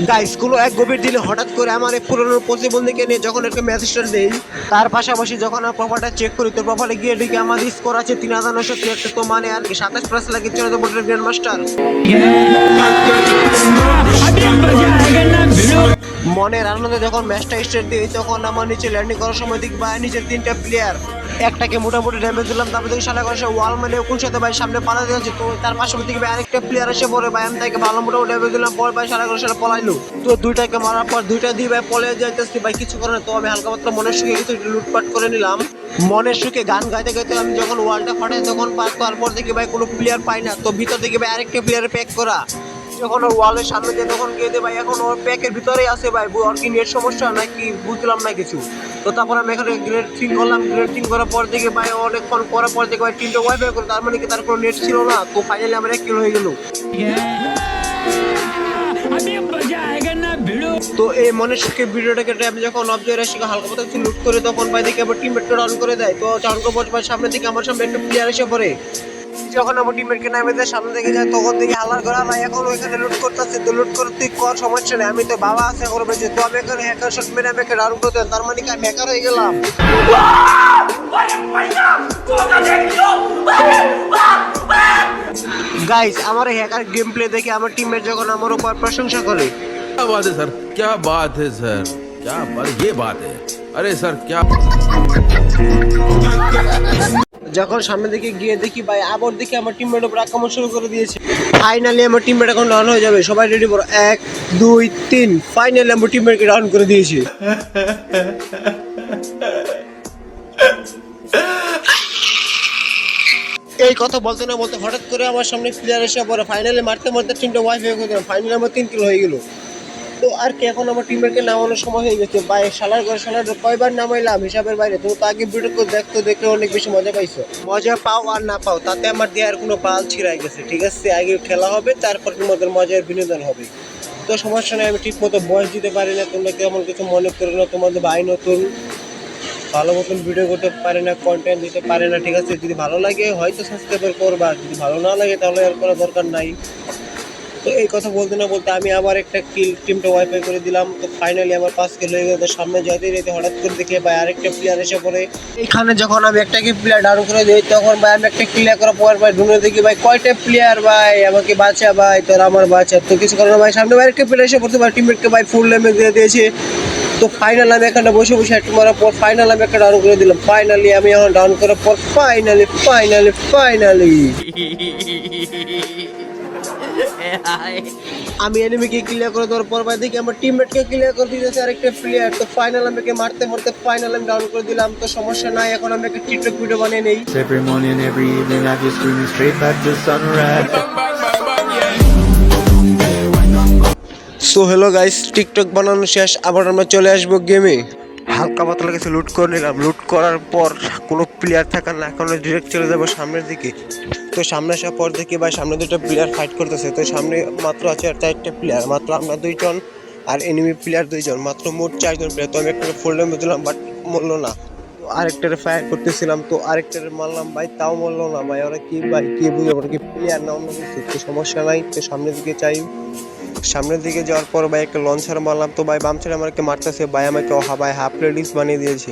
Guys কোনো এক গভীর দিনে হঠাৎ করে আমার এই পুরনো প্রতিবন্ধীকে নিয়ে যখন একটা ম্যাচ স্টার্ট দেই, তার পাশাপাশি যখন আমি প্রোফাইলটা চেক করি তো প্রোফাইলে গিয়ে দেখি আমার স্কোর আছে 3963, তো মানে আর কি 27+ লাগে চলে যাবো গ্র্যান্ড মাস্টার। মনের আনন্দে যখন ম্যাচটা স্টার্ট দিই তখন আমার নিচে ল্যান্ডিং করার সময় দেখি ভাই নিচে 3টা প্লেয়ার, একটাকে মোটামুটি ড্যামেজ দিলাম, তারপরে দেখি সালা করে ওয়াল মানে কোন সাথে ভাই সামনে পালাতে যাচ্ছে, তো তার পাশাপাশি দেখি ভাই আরেকটা প্লেয়ার এসে পড়ে ভাই আমি তাকে ভালো মোটামুটি ড্যামেজ দিলাম, পর ভাই সালা করে পলাইলো, তো দুইটাকে মারার পর দুইটা দিয়ে ভাই পলে যাইতেছি ভাই কিছু করে না, তো আমি হালকা মাত্র মনের সুখে কিছু লুটপাট করে নিলাম। মনের সুখে গান গাইতে গাইতে আমি যখন ওয়ালটা ফাটাই তখন পার তারপর দেখি ভাই কোনো প্লেয়ার পাই না, তো ভিতর থেকে ভাই আরেকটা প্লেয়ার প্যাক করা, যখন ওর ওয়ালের সামনে দিয়ে তখন গিয়ে দে ভাই এখন ওর প্যাকের ভিতরেই আছে ভাই, ওর কি নেট সমস্যা নাকি বুঝলাম না কিছু। তো তারপর আমি এখানে গ্রেড থিং করলাম, গ্রেড থিং করার পর থেকে ভাই অনেকক্ষণ করার পর থেকে ভাই 3টা ওয়াইফাই করে, তার মানে কি তার কোনো নেট ছিল না, তো ফাইনালি আমার 1 কিল হয়ে গেল। তো এই মনের সুখে ভিডিওটাকে আমি যখন অবজার্ভ আসি হালকা মতো কিছু লুট করে তখন ভাই দেখি আবার টিমমেটকে রান করে দেয়, তো চান করবো ভাই সামনে থেকে আমার সামনে একটা প্লেয়ার এসে পড়ে, যখন আমার টিমমেটকে নামে দেয় সামনে থেকে যায় তখন দেখি হাল্লার করা ভাই এখন ওইখানে লুট করতেছে, তো লুট করে তুই কর সমস্যা নেই, আমি তো বাবা আছে এখন বেঁচে, তো আমি এখানে হ্যাকার শট মেরে আমি রান করতে, তার মানে কি আমি হ্যাকার হয়ে গেলাম। গাইস আমার হ্যাকার গেম প্লে দেখে আমার টিমমেট যখন আমার উপর প্রশংসা করে, क्या बात है सर, क्या बात है सर, क्या बात, ये बात है, अरे सर क्या। যখন সামনে দিকে গিয়ে দেখি ভাই আবার দেখি আমার টিমমেট উপর আক্রমণ শুরু করে দিয়েছে, ফাইনালি আমার টিমমেট এখন রান হয়ে যাবে, সবাই রেডি করো 1 2 3, ফাইনালি আমার টিমমেটকে রান করে দিয়েছি। এই কথা বলতে না বলতে হঠাৎ করে আমার সামনে প্লেয়ার এসে পড়ে, ফাইনালি মারতে মারতে 3টা ওয়াইফাই করে দিলাম, ফাইনালি আমার 3 কিল হয়ে গেল। তো আর কি এখন আমার টিমমেটকে নামানোর সময় হয়ে গেছে ভাই, শালার করে শালার কয়বার নামাইলাম হিসাবের বাইরে, তুমি তো আগে ভিডিও করে দেখতে দেখলে অনেক বেশি মজা পাইছো, মজা পাও আর না পাও তাতে আমার দেওয়ার কোনো বাল ছিঁড়াই গেছে, ঠিক আছে আগে খেলা হবে তারপর তোমাদের মজার বিনোদন হবে, তো সমস্যা নেই, আমি ঠিক মতো বয়স দিতে পারি না, তোমরা কেমন কিছু মনে করো না, তোমাদের ভাই নতুন ভালো মতন ভিডিও করতে পারে না, কন্টেন্ট দিতে পারে না, ঠিক আছে যদি ভালো লাগে হয়তো সাবস্ক্রাইব করবা, যদি ভালো না লাগে তাহলে আর করার দরকার নাই। তো এই কথা বলতে না বলতে আমি আবার একটা কিল টিমটা ওয়াইফাই করে দিলাম, তো ফাইনালি আমার 5 কিল হয়ে গেল, তো সামনে যেতে যেতে হঠাৎ করে দেখলে ভাই আরেকটা প্লেয়ার এসে পড়ে, এইখানে যখন আমি একটা কি প্লেয়ার ডাউন করে দিই তখন ভাই আমি একটা ক্লিয়ার করার পর ভাই ঢুনে দেখি ভাই কয়টা প্লেয়ার ভাই আমাকে বাঁচা ভাই, তোর আমার বাঁচা, তো কিছু কারণে ভাই সামনে ভাই একটা প্লেয়ার এসে পড়তে ভাই টিমমেটকে ভাই ফুল ড্যামেজ দিয়ে দিয়েছে, তো ফাইনাল আমি এখানে বসে বসে একটু মারার পর ফাইনাল আমি একটা ডাউন করে দিলাম, ফাইনালি আমি এখন ডাউন করার পর ফাইনালি ফাইনালি ফাইনালি আমি এনিমিকে ক্লিয়ার করে দেওয়ার পর ভাই দেখি আমার টিমমেটকে ক্লিয়ার করে দিয়েছে আরেকটা প্লেয়ার, তো ফাইনাল আমাকে মারতে মারতে ফাইনাল আমি ডাউন করে দিলাম, তো সমস্যা নাই এখন আমি একটা টিকটক ভিডিও বানিয়ে নেই। Every morning, every evening, I just screaming straight back to sunrise. So hello guys, TikTok বানানো শেষ, আবার আমরা চলে আসবো গেমে। হালকা পাতলা কিছু লুট করে নিলাম, লুট করার পর কোনো প্লেয়ার থাকার না, এখন ডিরেক্ট চলে যাবো সামনের দিকে, তো সামনে আসার পর দেখি ভাই সামনে 2টা প্লেয়ার ফাইট করতেছে, তো সামনে মাত্র আছে আর 4টা প্লেয়ার, মাত্র আমরা 2 জন আর এনিমি প্লেয়ার 2 জন, মাত্র মোট 4 জন প্লেয়ার, তো আমি একটা ফুল ড্যামেজ দিলাম বাট মরলো না, তো আরেকটারে ফায়ার করতেছিলাম তো আরেকটারে মারলাম ভাই তাও মরলো না ভাই, ওরা কি ভাই কি বুঝে ওরা কি প্লেয়ার না অন্য কিছু, তো সমস্যা নাই, তো সামনের দিকে চাই, সামনের দিকে যাওয়ার পর ভাই একটা লঞ্চার মারলাম, তো ভাই বাম সাইডে আমাকে মারতেছে ভাই, আমাকে ভাই হাফ প্লেডিক্স বানিয়ে দিয়েছে,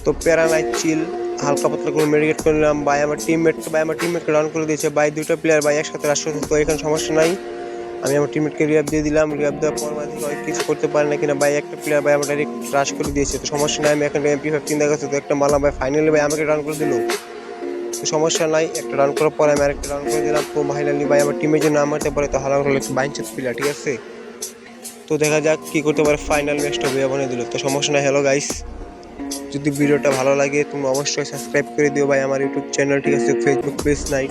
তো প্যারা নাই চিল, হালকা পাতলা করে মেডিকেট করে নিলাম ভাই, আমার টিমমেটকে রান করে দিয়েছে ভাই, 2টা প্লেয়ার ভাই একসাথে রাশ করছে, তো এখানে সমস্যা নাই, আমি আমার টিমমেটকে রিয়াব দিয়ে দিলাম, রিয়াব দেওয়ার পর ভাই দেখি কিছু করতে পারে না কিনা ভাই, একটা প্লেয়ার ভাই আমার ডাইরেক্ট রাশ করে দিয়েছে, তো সমস্যা নাই, আমি এখানে MP15 দেখাচ্ছে, তো একটা মারলাম ভাই, ফাইনালি ভাই আমাকে রান করে দিল, তো সমস্যা নাই, একটা রান করার পর আমি আরেকটা রান করে দিলাম, তো ফাইনালি ভাই আমার টিমের জন্য মারতে পারে, তো হালা হলো বাইঞ্চেস প্লেয়ার, ঠিক আছে, তো দেখা যাক কি করতে পারে, ফাইনাল ম্যাচটা হয়ে বানিয়ে দিল, তো সমস্যা নাই। হ্যালো গাইস, যদি ভিডিওটা ভালো লাগে তুমি অবশ্যই সাবস্ক্রাইব করে দিও ভাই আমার ইউটিউব চ্যানেল, ঠিক আছে, ফেসবুক পেজ নাই।